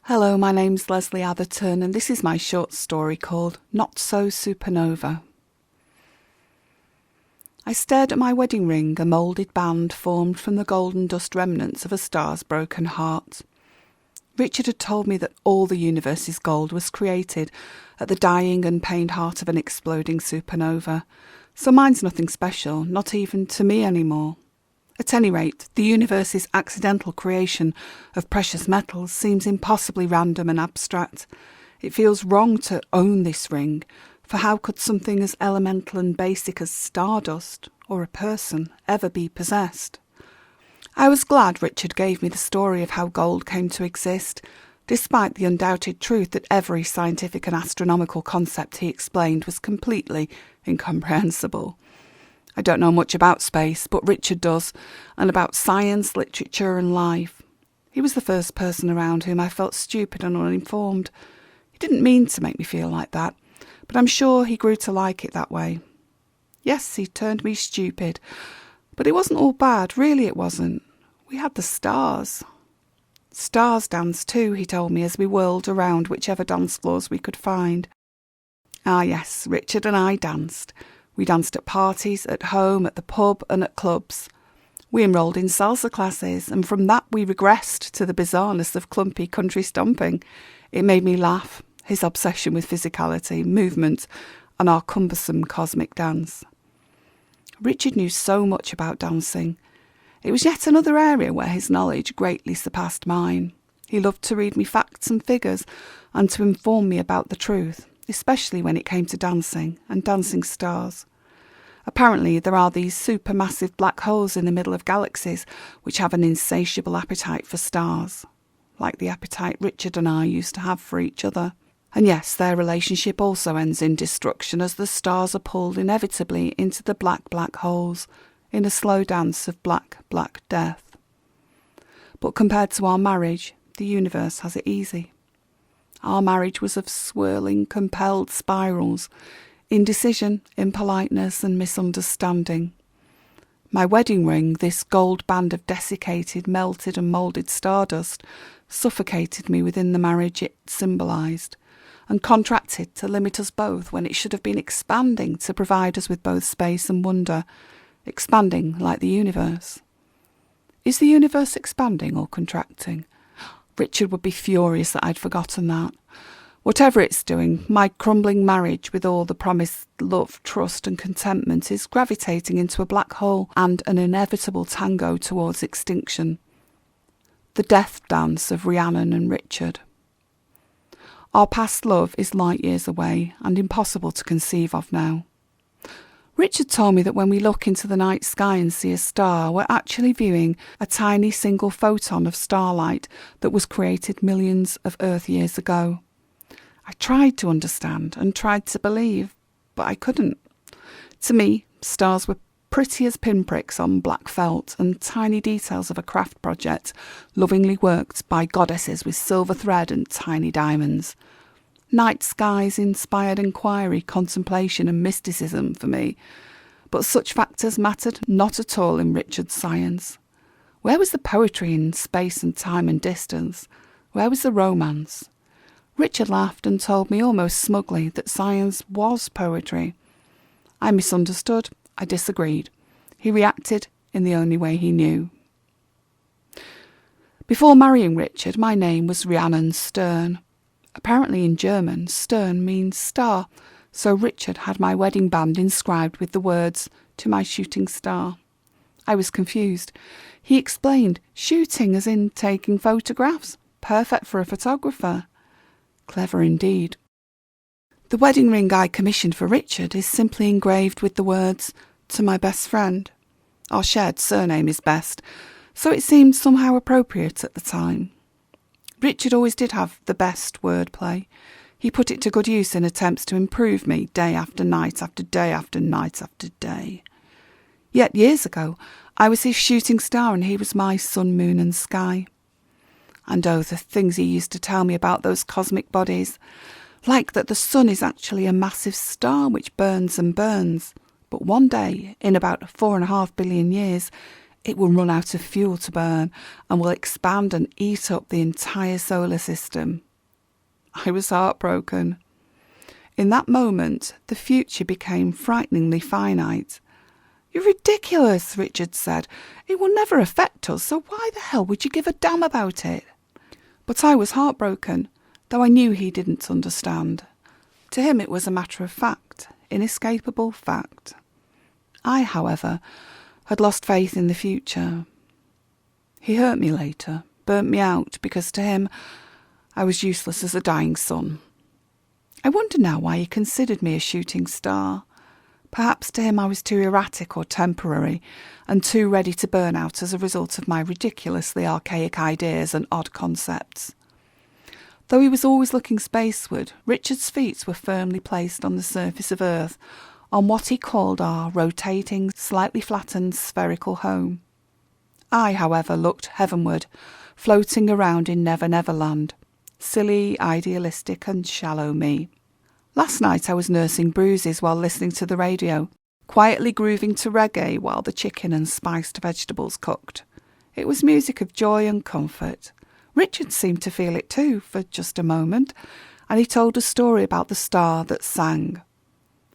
Hello, my name's Lesley Atherton, and this is my short story called Not So Supernova. I stared at my wedding ring, a moulded band formed from the golden dust remnants of a star's broken heart. Richard had told me that all the universe's gold was created at the dying and pained heart of an exploding supernova, so mine's nothing special, not even to me anymore. At any rate, the universe's accidental creation of precious metals seems impossibly random and abstract. It feels wrong to own this ring, for how could something as elemental and basic as stardust, or a person, ever be possessed? I was glad Richard gave me the story of how gold came to exist, despite the undoubted truth that every scientific and astronomical concept he explained was completely incomprehensible. I don't know much about space, but Richard does, and about science, literature and life. He was the first person around whom I felt stupid and uninformed. He didn't mean to make me feel like that, but I'm sure he grew to like it that way. Yes, he turned me stupid, but it wasn't all bad, really it wasn't. We had the stars. Stars danced too, he told me as we whirled around whichever dance floors we could find. Ah yes, Richard and I danced. We danced at parties, at home, at the pub and at clubs. We enrolled in salsa classes, and from that we regressed to the bizarreness of clumpy country stomping. It made me laugh, his obsession with physicality, movement, and our cumbersome cosmic dance. Richard knew so much about dancing. It was yet another area where his knowledge greatly surpassed mine. He loved to read me facts and figures, and to inform me about the truth, especially when it came to dancing and dancing stars. Apparently there are these supermassive black holes in the middle of galaxies which have an insatiable appetite for stars, like the appetite Richard and I used to have for each other. And yes, their relationship also ends in destruction as the stars are pulled inevitably into the black, black holes in a slow dance of black, black death. But compared to our marriage, the universe has it easy. Our marriage was of swirling, compelled spirals, indecision, impoliteness and misunderstanding. My wedding ring, this gold band of desiccated, melted and moulded stardust, suffocated me within the marriage it symbolised, and contracted to limit us both when it should have been expanding to provide us with both space and wonder, expanding like the universe. Is the universe expanding or contracting? Richard would be furious that I'd forgotten that. Whatever it's doing, my crumbling marriage with all the promised love, trust and contentment is gravitating into a black hole and an inevitable tango towards extinction. The death dance of Rhiannon and Richard. Our past love is light years away and impossible to conceive of now. Richard told me that when we look into the night sky and see a star, we're actually viewing a tiny single photon of starlight that was created millions of Earth years ago. I tried to understand and tried to believe, but I couldn't. To me, stars were pretty as pinpricks on black felt and tiny details of a craft project, lovingly worked by goddesses with silver thread and tiny diamonds. Night skies inspired inquiry, contemplation and mysticism for me, but such factors mattered not at all in Richard's science. Where was the poetry in space and time and distance? Where was the romance? Richard laughed and told me almost smugly that science was poetry. I misunderstood. I disagreed. He reacted in the only way he knew. Before marrying Richard, my name was Rhiannon Stern. Apparently in German, Stern means star, so Richard had my wedding band inscribed with the words, "To my shooting star." I was confused. He explained, shooting as in taking photographs, perfect for a photographer. Clever indeed. The wedding ring I commissioned for Richard is simply engraved with the words, "To my best friend." Our shared surname is Best, so it seemed somehow appropriate at the time. Richard always did have the best wordplay. He put it to good use in attempts to improve me day after night after day after night after day. Yet years ago, I was his shooting star and he was my sun, moon and sky. And oh, the things he used to tell me about those cosmic bodies, like that the sun is actually a massive star which burns and burns, but one day, in about 4.5 billion years, It will run out of fuel to burn and will expand and eat up the entire solar system. I was heartbroken. In that moment, the future became frighteningly finite. "You're ridiculous," Richard said. "It will never affect us, so why the hell would you give a damn about it?" But I was heartbroken, though I knew he didn't understand. To him it was a matter of fact, inescapable fact. I, however, had lost faith in the future. He hurt me later, burnt me out, because to him I was useless as a dying sun. I wonder now why he considered me a shooting star. Perhaps to him I was too erratic or temporary, and too ready to burn out as a result of my ridiculously archaic ideas and odd concepts. Though he was always looking spaceward, Richard's feet were firmly placed on the surface of Earth, on what he called our rotating, slightly flattened spherical home. I, however, looked heavenward, floating around in Never Never Land. Silly, idealistic and shallow me. Last night I was nursing bruises while listening to the radio, quietly grooving to reggae while the chicken and spiced vegetables cooked. It was music of joy and comfort. Richard seemed to feel it too, for just a moment, and he told a story about the star that sang.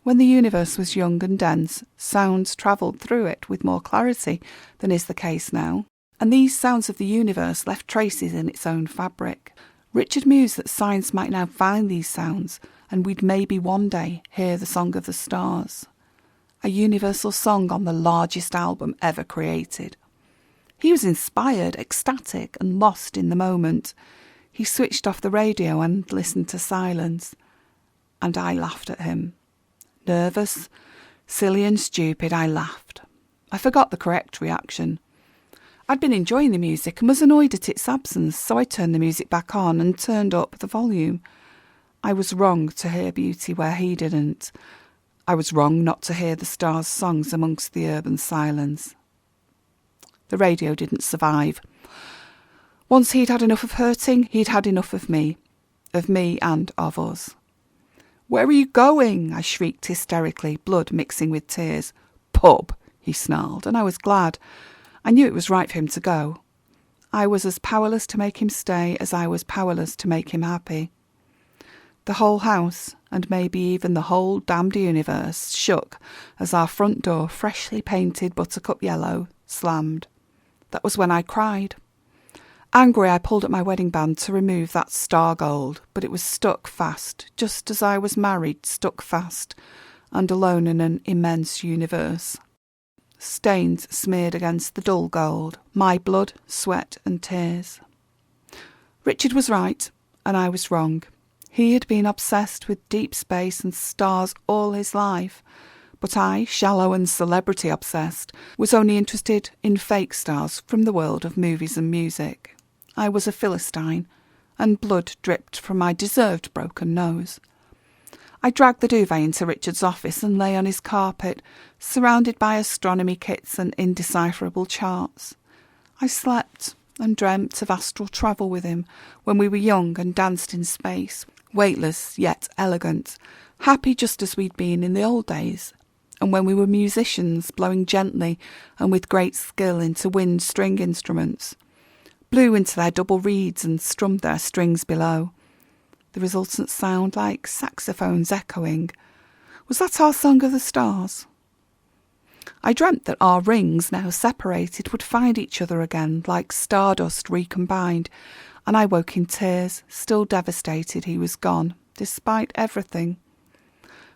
When the universe was young and dense, sounds travelled through it with more clarity than is the case now, and these sounds of the universe left traces in its own fabric. Richard mused that science might now find these sounds, and we'd maybe one day hear the song of the stars. A universal song on the largest album ever created. He was inspired, ecstatic, and lost in the moment. He switched off the radio and listened to silence. And I laughed at him. Nervous, silly and stupid, I laughed. I forgot the correct reaction. I'd been enjoying the music and was annoyed at its absence, so I turned the music back on and turned up the volume. I was wrong to hear beauty where he didn't. I was wrong not to hear the stars' songs amongst the urban silence. The radio didn't survive. Once he'd had enough of hurting, he'd had enough of me and of us. "Where are you going?" I shrieked hysterically, blood mixing with tears. "Pub," he snarled, and I was glad. I knew it was right for him to go. I was as powerless to make him stay as I was powerless to make him happy. The whole house, and maybe even the whole damned universe, shook as our front door, freshly painted buttercup yellow, slammed. That was when I cried. Angry, I pulled at my wedding band to remove that star gold, but it was stuck fast, just as I was married, stuck fast, and alone in an immense universe. Stains smeared against the dull gold, my blood, sweat and tears. Richard was right, and I was wrong. He had been obsessed with deep space and stars all his life, but I, shallow and celebrity-obsessed, was only interested in fake stars from the world of movies and music. I was a Philistine, and blood dripped from my deserved broken nose. I dragged the duvet into Richard's office and lay on his carpet, surrounded by astronomy kits and indecipherable charts. I slept and dreamt of astral travel with him when we were young and danced in space, weightless yet elegant, happy just as we'd been in the old days, and when we were musicians blowing gently and with great skill into wind string instruments, blew into their double reeds and strummed their strings below. The resultant sound like saxophones echoing. Was that our song of the stars? I dreamt that our rings, now separated, would find each other again, like stardust recombined, and I woke in tears, still devastated he was gone, despite everything.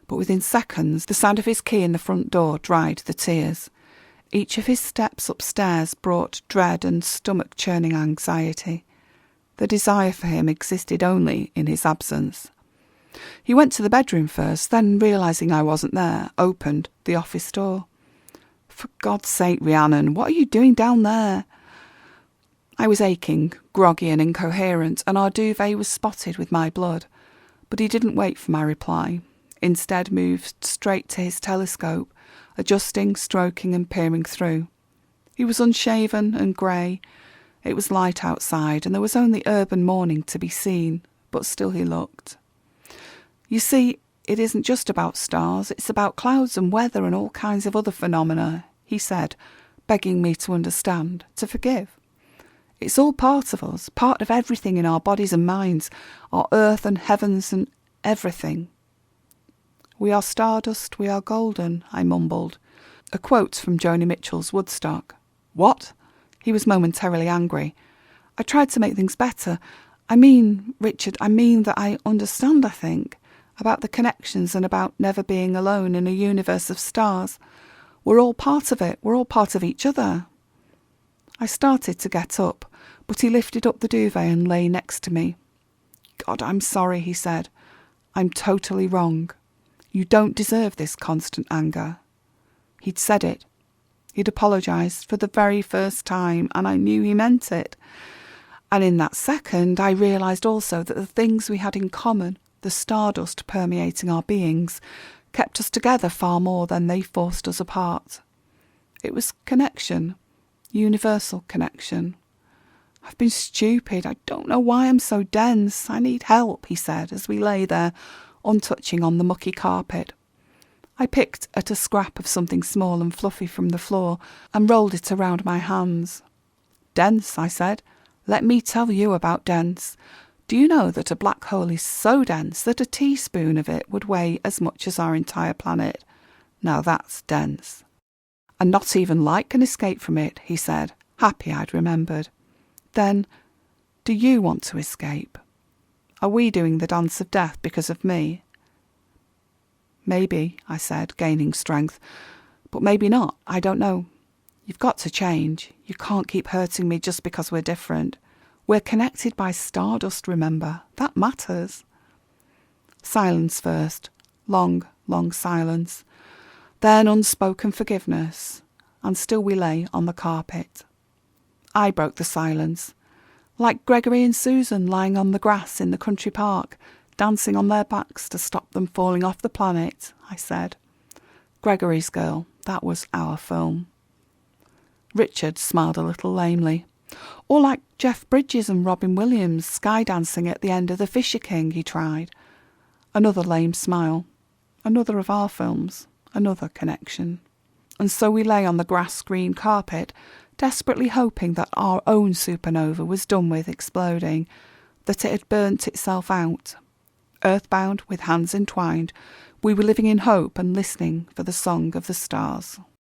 But within seconds, the sound of his key in the front door dried the tears. Each of his steps upstairs brought dread and stomach-churning anxiety. The desire for him existed only in his absence. He went to the bedroom first, then, realising I wasn't there, opened the office door. "For God's sake, Rhiannon, what are you doing down there?" I was aching, groggy and incoherent, and our duvet was spotted with my blood. But he didn't wait for my reply. Instead moved straight to his telescope, adjusting, stroking and peering through. He was unshaven and grey. It was light outside, and there was only urban morning to be seen, but still he looked. "You see, it isn't just about stars, it's about clouds and weather and all kinds of other phenomena," he said, begging me to understand, to forgive. It's all part of us, part of everything in our bodies and minds, our earth and heavens and everything. We are stardust, we are golden, I mumbled. A quote from Joni Mitchell's Woodstock. What? He was momentarily angry. I tried to make things better. I mean, Richard, that I understand, I think, about the connections and about never being alone in a universe of stars. We're all part of it. We're all part of each other. I started to get up, but he lifted up the duvet and lay next to me. God, I'm sorry, he said. I'm totally wrong. You don't deserve this constant anger. He'd said it. He'd apologised for the very first time, and I knew he meant it. And in that second, I realised also that the things we had in common, the stardust permeating our beings, kept us together far more than they forced us apart. It was connection, universal connection. I've been stupid. I don't know why I'm so dense. I need help, he said, as we lay there, untouching on the mucky carpet. I picked at a scrap of something small and fluffy from the floor and rolled it around my hands. Dense, I said. Let me tell you about dense. Do you know that a black hole is so dense that a teaspoon of it would weigh as much as our entire planet? Now that's dense. And not even light can escape from it, he said, happy I'd remembered. Then, do you want to escape? Are we doing the dance of death because of me? Maybe, I said, gaining strength. But maybe not, I don't know. You've got to change. You can't keep hurting me just because we're different. We're connected by stardust, remember. That matters. Silence first. Long, long silence. Then unspoken forgiveness. And still we lay on the carpet. I broke the silence. Like Gregory and Susan lying on the grass in the country park, dancing on their backs to stop them falling off the planet, I said. Gregory's Girl, that was our film. Richard smiled a little lamely. Or like Jeff Bridges and Robin Williams skydancing at the end of The Fisher King, he tried. Another lame smile. Another of our films. Another connection. And so we lay on the grass-green carpet, desperately hoping that our own supernova was done with exploding, that it had burnt itself out. Earthbound, with hands entwined, we were living in hope and listening for the song of the stars.